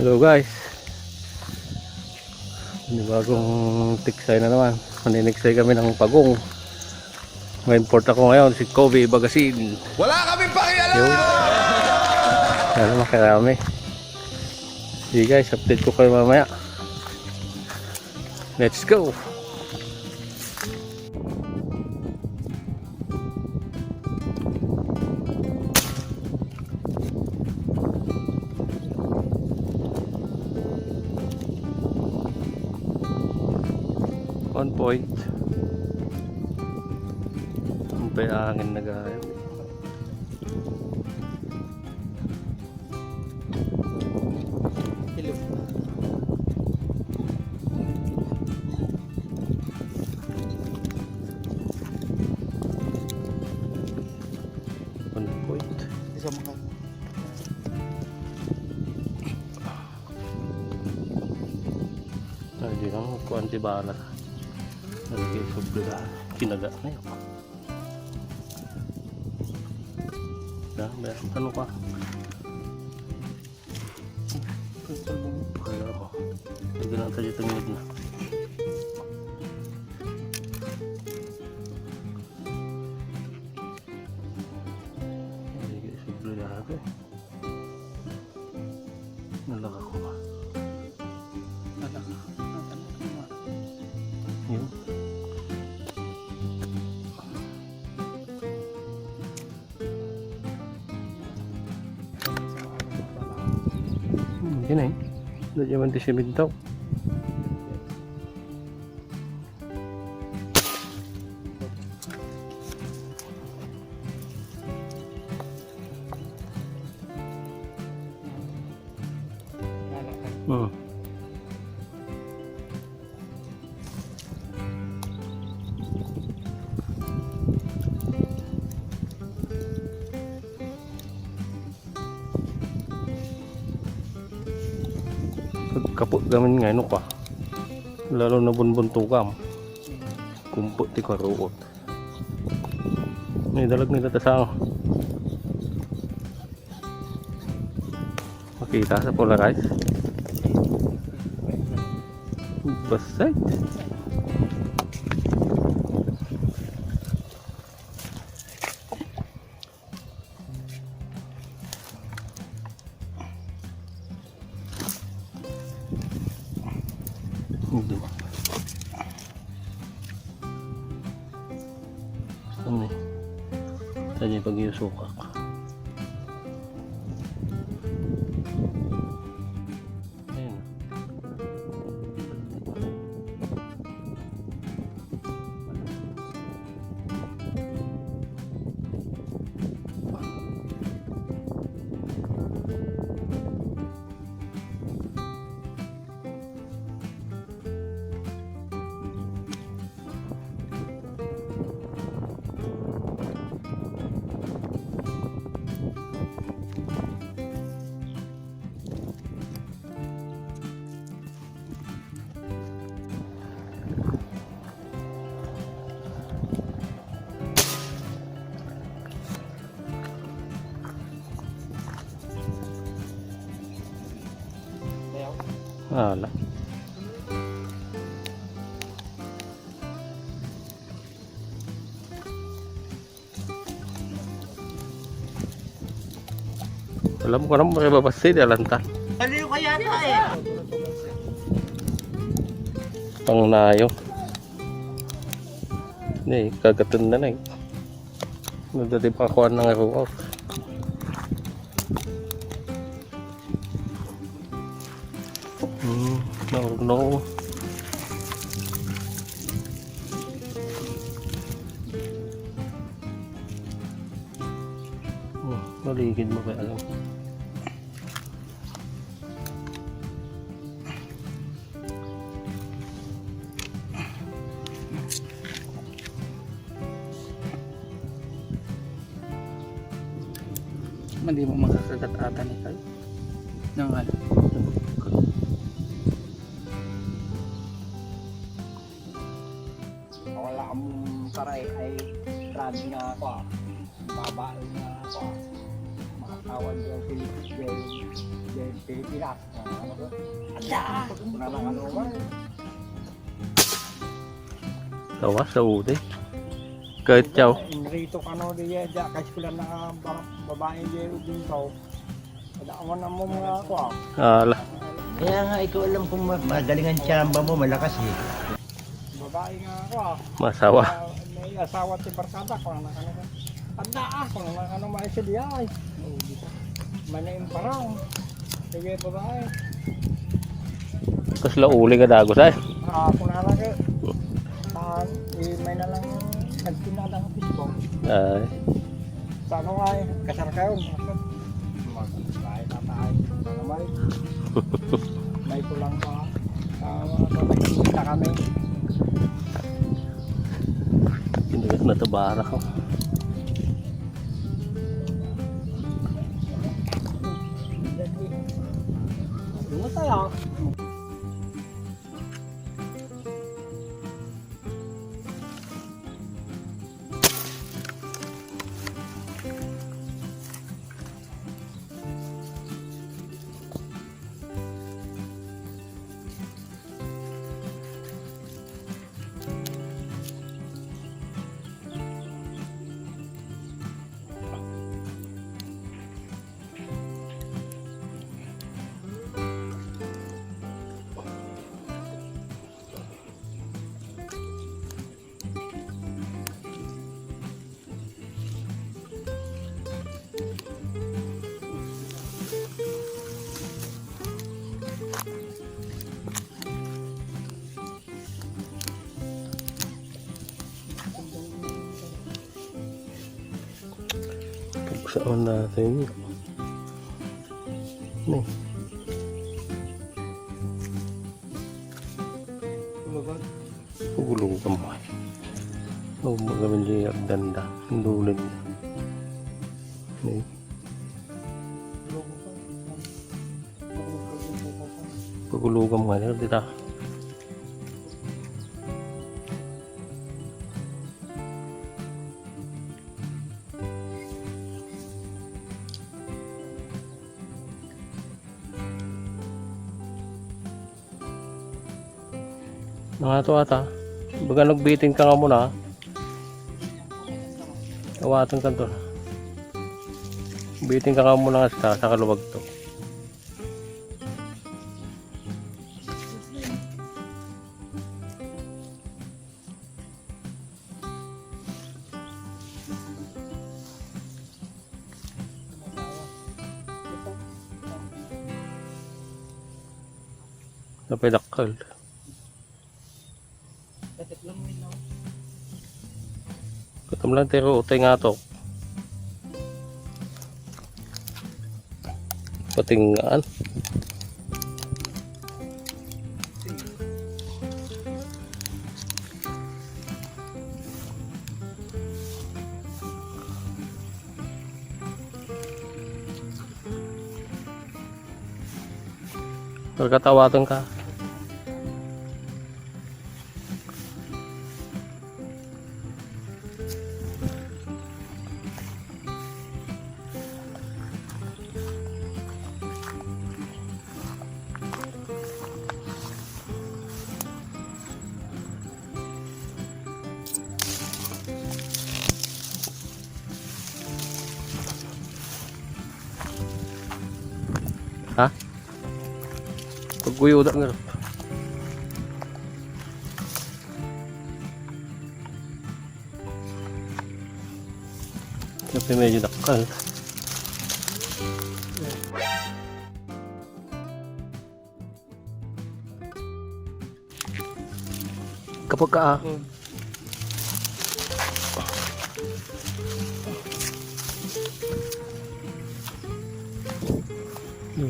Hello guys, bagong tiksay na naman. Maniniksay kami ng pagong. May import ako ngayon, si Kobe Bagasin. Wala kaming pakialam! Yo, sana makarami. Sige guys, update ko kayo mamaya. Let's go! On point. Ang payangin na gaya. Hello. On point. Isa mga Ay, di naman ko antibala. Nalagay sobre na. Kinaga na yun. Ano ka? Kaya ako. Lagyan lang tayo tangilid na. Nalagay sobre na ako. Nalaka ko ba? Yun. Yan eh. Nandiyan man di siminto. Kaput gamin nga ino pa. Lalo na bunbuntukam. Kumput ti karuot. May dalag nila tasang. Makita sa polarize. Basay. Hindi ba? Ano eh? Saan yung pag-iusukak? Ayun. Wala. Alam ko naman makibabasti di alanta. Aliw ka yata eh. Pang nayo. Hindi, kagatan na na eh. Nagdadi pa ako ng araw. No. Naligid mo ba alam? Hindi mo makakagat ata ni Carl. Nang ano? Wala akong taray ay trad nga ako. Babaan nga ako. awan yung Pilipinas. Ada! Wala lang ano ba? Tawa sa uli. Kahit chow. Rito ka no diya, kasi pala na babae diya dito. Wala awan na mo mga ako. Ala. Kaya nga ikaw alam kung magaling ang tsamba mo, malakas eh. Babae nga ako. Masawa. May asawa at barkada ko na ano. Tanda kung ano may siya ay. Manaim parang. Sige babae. Kasla uli ka dagos ay. Kung nalaki. May na lang nagtinadang pisko. Ay. Sa ano nga eh, kasar kayo. Mag-bahay tatay. Ano may. May kulang pa. Nagkita kami. Hindi na tabara ko. Ano tayo? Saan natin yun? Nih. Gulong kamay. Oh, magamin siya agdanda. Dulid. Nih. Pagulugam nga niya dito. Mga to ata. Baga nagbitin ka nga muna. Awatan ka to. Bitin ka nga muna sa kaluwag to. Napidakal. Katam lang tero utay nga to. Patingaan. Pagkatawatan ka. Ha? Pagkuyo udah nga. Tapi medyo nakakal. Kapag ka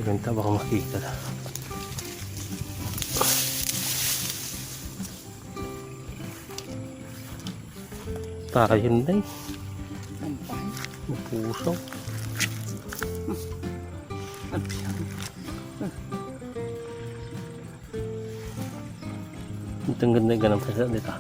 ganda baka makita na. Tayo na eh. Puso. Ang ganda yung ganang pesa dito.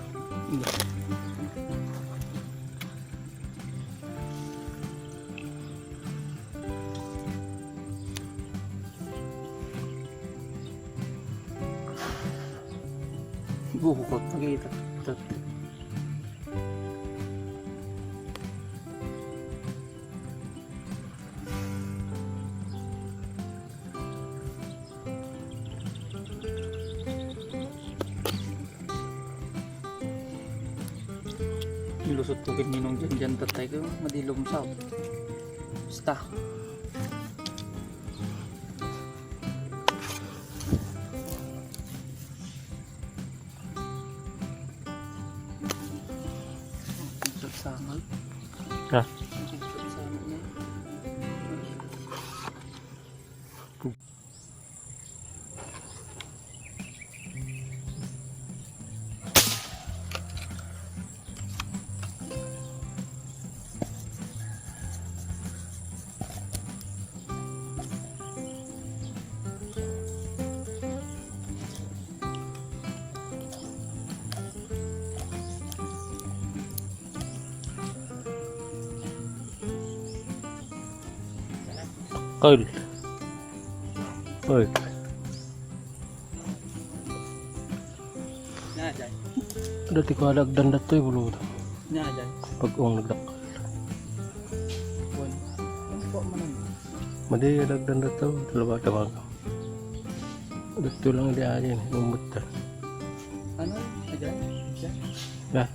Bukot nakita. Nilusot ko kin minong dyan tatay ko madilom sa. Basta. Sangal. Ha? Coil. Coil. Na dyan. Dati ko alagdan na ito eh, bulo. Na dyan. Pag uang nagdak. Buwan. Ang po mo lang. Madi alagdan na ito. Dalawa tawag. Dito lang di ayan. Umut ka. Ano? Dyan? Dyan? Ya.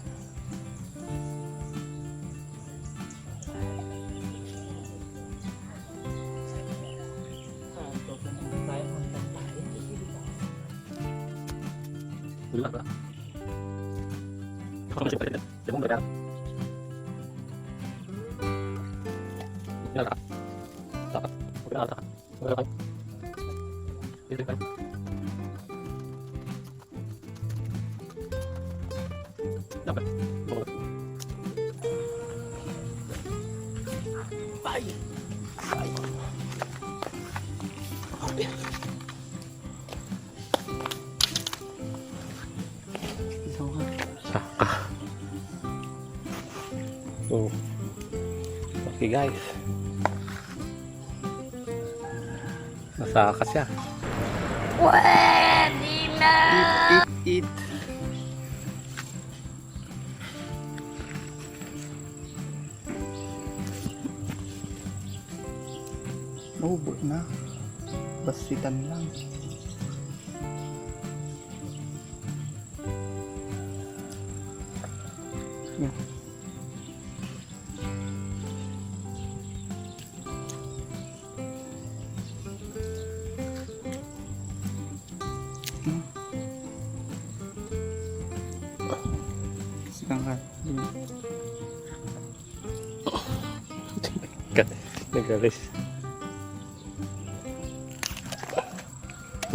Wala ba? Ako masih pada. Jangan bergerak. Bergerak. Tak. Bergerak. Bergerak. Itu kan. Dapat. Bye. Bye. Saka. So, okay guys. Nasaka siya. Pwede na! Eat. Maubot na. Basitan lang. Yan. Sikangkat. Nagalis.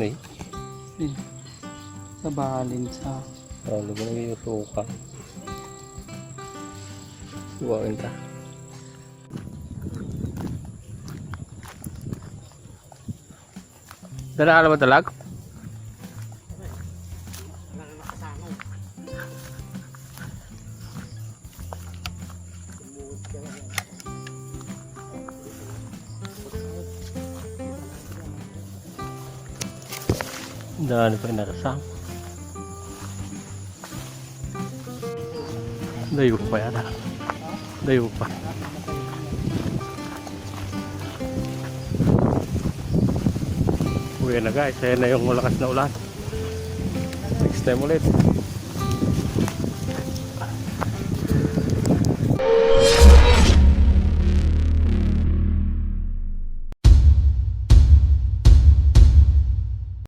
Nih. Sa balin sa Ano ba naging suka? Buwain ta. Dala ka naman talag? Daan pa inarasang. Dayo pa yata. Dayo pa. Uwi na guys, ayan na yung malakas na ulan. Next time ulit.